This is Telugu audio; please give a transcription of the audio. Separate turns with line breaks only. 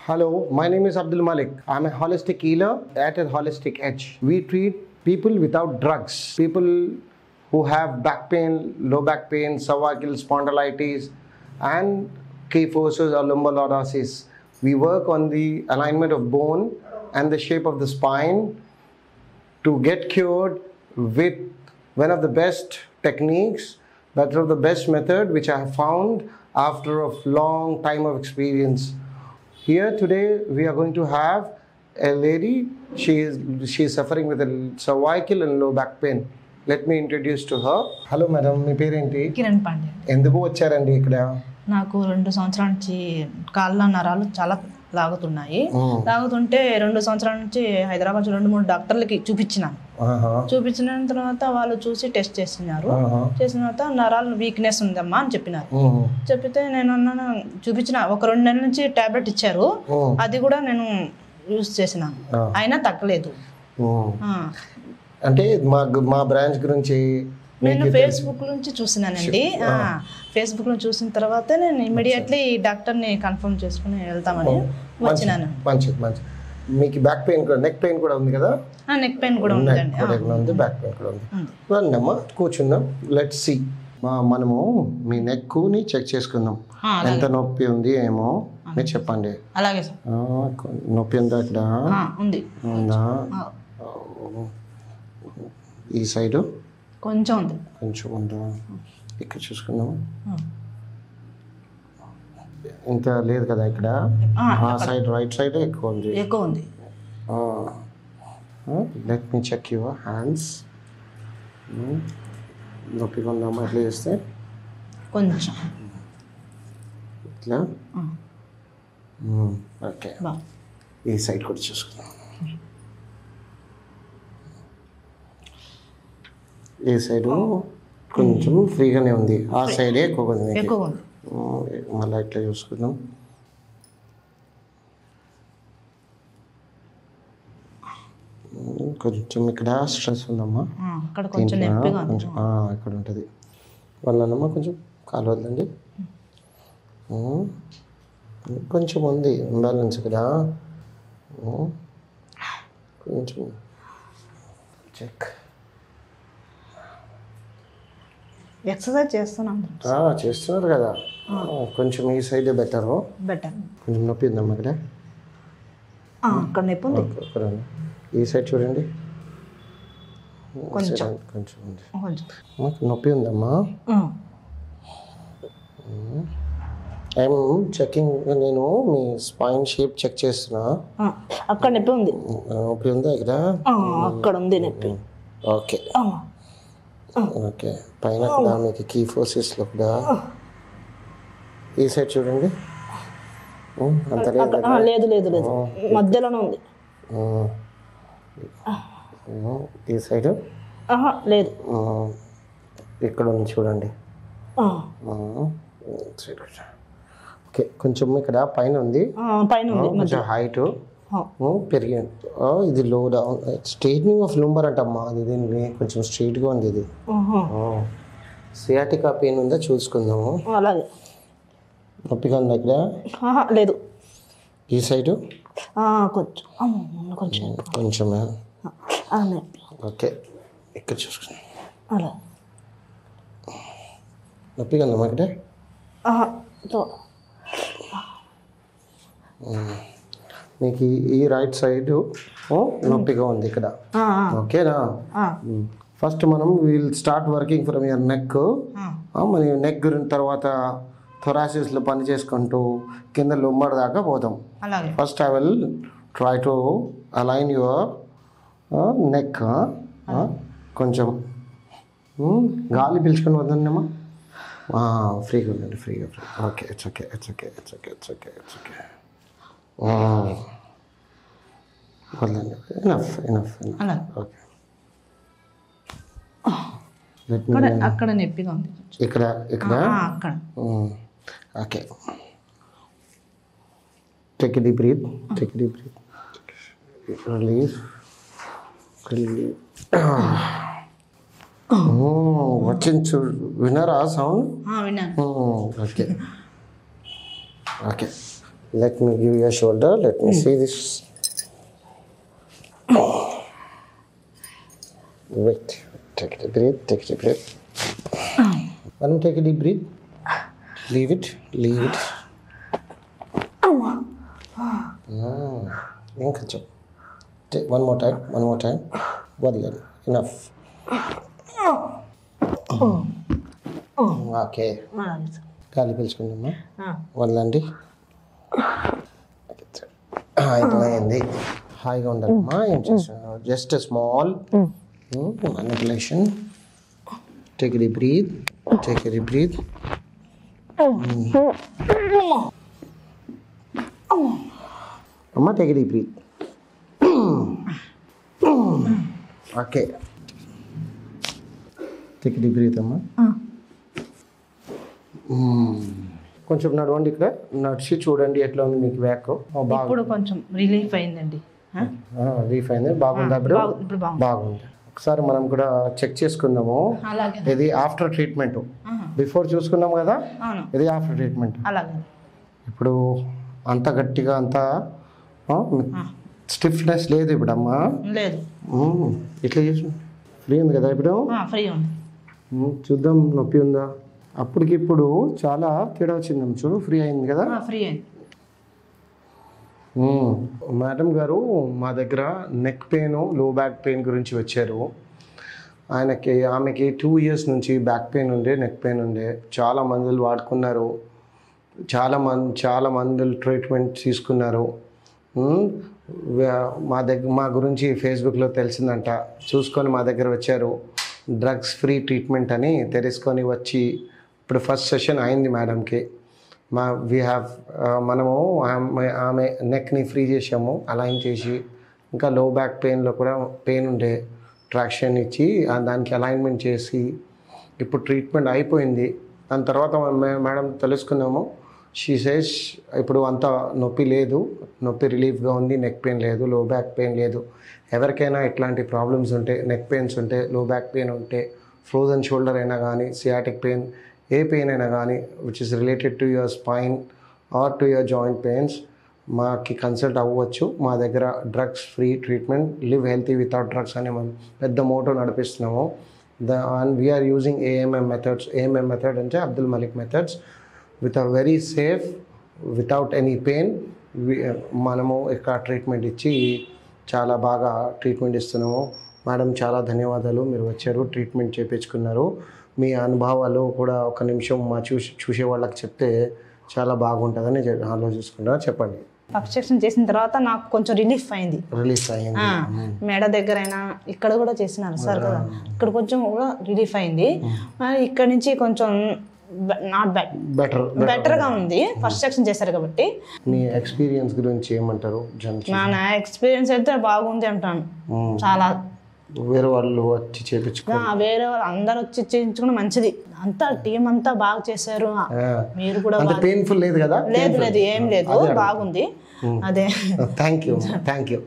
Hello, my name is Abdul Malik. I'm a holistic healer at a Holistic Edge. We treat people without drugs, people who have back pain, low back pain, cervical spondylitis, and kyphosis or lumbar lordosis. We work on the alignment of bone and the shape of the spine to get cured with one of the best techniques, one of the best method which I have found after a long time of experience. Here today we are going to have a lady. She is suffering with a cervical and low back pain. Let me introduce to her. Hello madam, మీ పేరేంటి?
కిరణ్ పాండే.
ఎందుకు వచ్చారండి ఇక్కడ?
నాకు 2 సంవత్సరాల నుంచి కాళ్ళ నరాలు చాలా లాగుతున్నాయి. లాగుతుంటే 2 సంవత్సరాల నుంచి హైదరాబాద్ 2-3 డాక్టర్లకి చూపించినాను. చూపించిన తర్వాత వాళ్ళు చూసి టెస్ట్ చేసినారు. చేసిన తర్వాత నరాలు వీక్నెస్ ఉందమ్మా అని చెప్పినారు. చెప్పితే నేను అన్నాను చూపించిన ఒక 2 నెలల నుంచి టాబ్లెట్ ఇచ్చారు. అది కూడా నేను యూజ్ చేసినాను, అయినా తగ్గలేదు.
అంటే మా బ్రాంచ్ గురించి
నేను ఫేస్బుక్ నుంచి చూసినానండి. ఫేస్బుక్ లో చూసిన తర్వాత నేను ఇమ్మీడియట్లీ డాక్టర్ని కన్ఫర్మ్ చేసుకుని వెళ్తామని వచ్చినాను.
మంచిది మంచిది. మీకు బ్యాక్ పెయిన్ కూడా, నెక్ పెయిన్ కూడా ఉంది కదా?
నెక్ పెయిన్ కూడా ఉందండి.
బ్యాక్ పెయిన్ కూడా ఉంది. రండమ్మా కూర్చుందాం. Let's see. మనము మీ నెక్ని చెక్ చేసుకుందాం. ఎంత నొప్పి ఉంది ఏమో మీరు చెప్పండి.
అలాగే సార్.
నొప్పి ఉందా ఇక్కడ?
ఉంది.
ఉందా? ఈ సైడు
కొంచెం ఉంది.
కొంచెం ఉందా? ఇక్కడ చూసుకుందాం. ఇంత లేదు కదా ఇక్కడ? ఆ సైడ్ రైట్ సైడ్ ఎక్కువ ఉంది.
ఎక్కువ ఉంది.
Let me check your hands. నొప్పిగా ఉందామా? ఎట్లా చేస్తే
కొంచెం
ఇట్లా. ఓకే, ఈ సైడ్ కూడా చూసుకుందాం. ఈ సైడు కొంచెం ఫ్రీగానే ఉంది, ఆ సైడే ఎక్కువ ఉంది. మళ్ళీ ఇట్లా చూసుకుందాం. కొంచెం ఇక్కడ స్ట్రెస్ ఉందమ్మా, కొంచెం ఇక్కడ ఉంటుంది. వాళ్ళనమ్మా కొంచెం కాలు వదలండి. కొంచెం ఉంది ఇంబ్యాలెన్స్ ఇక్కడ. కొంచెం చెక్.
ఎక్సర్సైజ్
చేస్తున్నారు కదా? కొంచెం ఈ సైడ్ బెటర్. కొంచెం నొప్పి ఉందమ్మా ఇక్కడ.
అక్కడ నొప్పి ఉంది.
ఈ సైడ్ చూడండి, కొంచెం ఉంది. నొప్పి ఉందమ్మా. I'm checking. నేను మీ స్పైన్ షేప్ చెక్ చేస్తున్నా.
అక్కడ నొప్పి ఉంది.
నొప్పి ఉందా ఇక్కడ?
అక్కడ ఉంది నొప్పి.
Okay okay. పైన కూడా మీకు కీఫోసిస్లో కూడా. ఈ సైడ్ చూడండి. అంత
లేదు లేదు లేదు, మధ్యలోనే ఉంది.
ఈ సైడ్
లేదు.
ఇక్కడ ఉంది చూడండి. ఓకే, కొంచెం ఇక్కడ పైన ఉంది. కొంచెం హైట్ పెరిగింది. ఇది లో డౌన్ స్ట్రైట్నింగ్ ఆఫ్ లుంబర్ అంటమ్మా. అది దీనికి కొంచెం స్ట్రైట్గా ఉంది. ఇది సియాటికా పెయిన్ ఉందా చూసుకుందాము.
అలాగే.
నొప్పిగా ఉందా ఇక్కడ?
లేదు.
ఈ సైడు
కొంచెం
కొంచెమే. ఓకే, ఇక్కడ చూసుకుందాం.
అలా
నొప్పిగా ఉందమ్మా ఇక్కడ? మీకు ఈ రైట్ సైడ్ నొప్పిగా ఉంది ఇక్కడ. ఓకేనా? ఫస్ట్ మనం will start working from your neck. మన నెక్ గురించి తర్వాత థొరాసిస్లో పని చేసుకుంటూ కింద లుంబర్ దాకా పోతాం. First I will try to align your neck. కొంచెం గాలి పీల్చుకొని వద్దన్నమ్మా. ఫ్రీగా ఉండండి, ఫ్రీగా. Okay, it's okay, it's okay, it's okay, it's okay, it's okay. వద్దండి. Enough enough. ఓకే,
అక్కడ నొప్పిగా ఉంది.
ఇక్కడ ఇక్కడ
అక్కడ.
Okay, take deep breath, take deep breath, release, release. వచ్చింది. విన్నారా సౌండ్?
విన్నాను.
Okay okay. Let me give you a shoulder. Let me see this. Wait. Take a deep breath. Take a deep breath. Madam, take a deep breath. Leave it. Leave it. Inkoncham. Take one more time. One more time. Wadiledu. Enough. Okay. గాలి పీల్చుకుందమ్మా. వదలండి. అయిపోయింది. హాయిగా ఉండాలమ్మా. ఏం చేస్తున్నావు? Just small manipulation. Take a deep breath. Take a deep breath. Amma, take a deep breath. Okay. Take a deep breath, Amma. కొంచెం నడవండి. ఇక్కడ నడిచి చూడండి ఎట్లా ఉంది మీకు బ్యాక్.
ఇప్పుడు కొంచెం రిలీఫ్ అయిందండి.
రిలీఫ్ అయింది. బాగుందా ఇప్పుడు? బాగుంది. ఒకసారి మనం కూడా చెక్ చేసుకుందాము. ఇది ఆఫ్టర్ ట్రీట్మెంట్. బిఫోర్ చూసుకున్నాం కదా, ఇది ఆఫ్టర్ ట్రీట్మెంట్. ఇప్పుడు అంత గట్టిగా అంత స్టిఫ్నెస్ లేదు ఇప్పుడు అమ్మా.
లేదు.
ఇట్లా చేసి ఫ్రీ ఉంది కదా ఇప్పుడు? చూద్దాం నొప్పి ఉందా. అప్పటికిప్పుడు చాలా తేడా వచ్చిందమ్మ. చూడు ఫ్రీ అయింది కదా.
ఫ్రీ అయింది.
మేడం గారు మా దగ్గర నెక్ పెయిన్, లో బ్యాక్ పెయిన్ గురించి వచ్చారు. ఆమెకి 2 years నుంచి బ్యాక్ పెయిన్ ఉండే, నెక్ పెయిన్ ఉండే. చాలా మందులు వాడుకున్నారు. చాలా మందులు ట్రీట్మెంట్ తీసుకున్నారు. మా గురించి ఫేస్బుక్లో తెలిసిందంట. చూసుకొని మా దగ్గర వచ్చారు. డ్రగ్స్ ఫ్రీ ట్రీట్మెంట్ అని తెలుసుకొని వచ్చి ఇప్పుడు ఫస్ట్ సెషన్ అయింది మేడంకి. మనము ఆమె నెక్ని ఫ్రీ చేసాము, అలైన్ చేసి. ఇంకా లో బ్యాక్ పెయిన్లో కూడా పెయిన్ ఉండే, ట్రాక్షన్ ఇచ్చి దానికి అలైన్మెంట్ చేసి ఇప్పుడు ట్రీట్మెంట్ అయిపోయింది. దాని తర్వాత మేడం తెలుసుకున్నాము. షీ సేస్ ఇప్పుడు అంత నొప్పి లేదు, నొప్పి రిలీఫ్గా ఉంది, నెక్ పెయిన్ లేదు, లో బ్యాక్ పెయిన్ లేదు. ఎవరికైనా ఇట్లాంటి ప్రాబ్లమ్స్ ఉంటే, నెక్ పెయిన్స్ ఉంటే, లో బ్యాక్ పెయిన్ ఉంటే, ఫ్రోజన్ షోల్డర్ అయినా కానీ, సియాటిక్ పెయిన్, ఏ పెయిన్ అయినా కానీ which is related to your spine or to your joint pains మాకి కన్సల్ట్ అవ్వచ్చు. మా దగ్గర drugs free treatment, live healthy without drugs అనే మనం పెద్ద మోటో నడిపిస్తున్నాము. And we're using AMM methods. AMM method అంటే Abdul Malik methods. With a very safe, without any pain మనము ఇక్కడ ట్రీట్మెంట్ ఇచ్చి చాలా బాగా ట్రీట్మెంట్ ఇస్తున్నాము. మేడం చాలా ధన్యవాదాలు, మీరు వచ్చారు, ట్రీట్మెంట్ చేయించుకున్నారు. మీ అనుభవాలు కూడా ఒక నిమిషం మా చూసే వాళ్ళకి చెప్తే చాలా బాగుంటుందని ఆలోచిస్తున్నారు. చెప్పండి.
ఫస్ట్ సెక్షన్ చేసిన తర్వాత నాకు కొంచెం రిలీఫ్ అయింది. మెడ దగ్గర అయినా ఇక్కడ కూడా చేసినారు సార్ కదా, ఇక్కడ కొంచెం కూడా రిలీఫ్ అయింది. ఇక్కడ నుంచి కొంచెం నాట్ బెటర్గా ఉంది. ఫస్ట్ సెక్షన్ చేశారు కాబట్టి.
మీ ఎక్స్పీరియన్స్ గురించి ఏమంటారు?
నా ఎక్స్పీరియన్స్ అయితే బాగుంది అంటాను. చాలా
వేరే వాళ్ళు వచ్చి చేయించుకున్నారు,
వేరే వాళ్ళు అందరు వచ్చి చేయించుకున్న మంచిది. అంతా టీం అంతా బాగా చేశారు. మీరు కూడా
పెయిన్ఫుల్ లేదు కదా?
లేదు, ఏం లేదు, బాగుంది. అదే.
Thank you.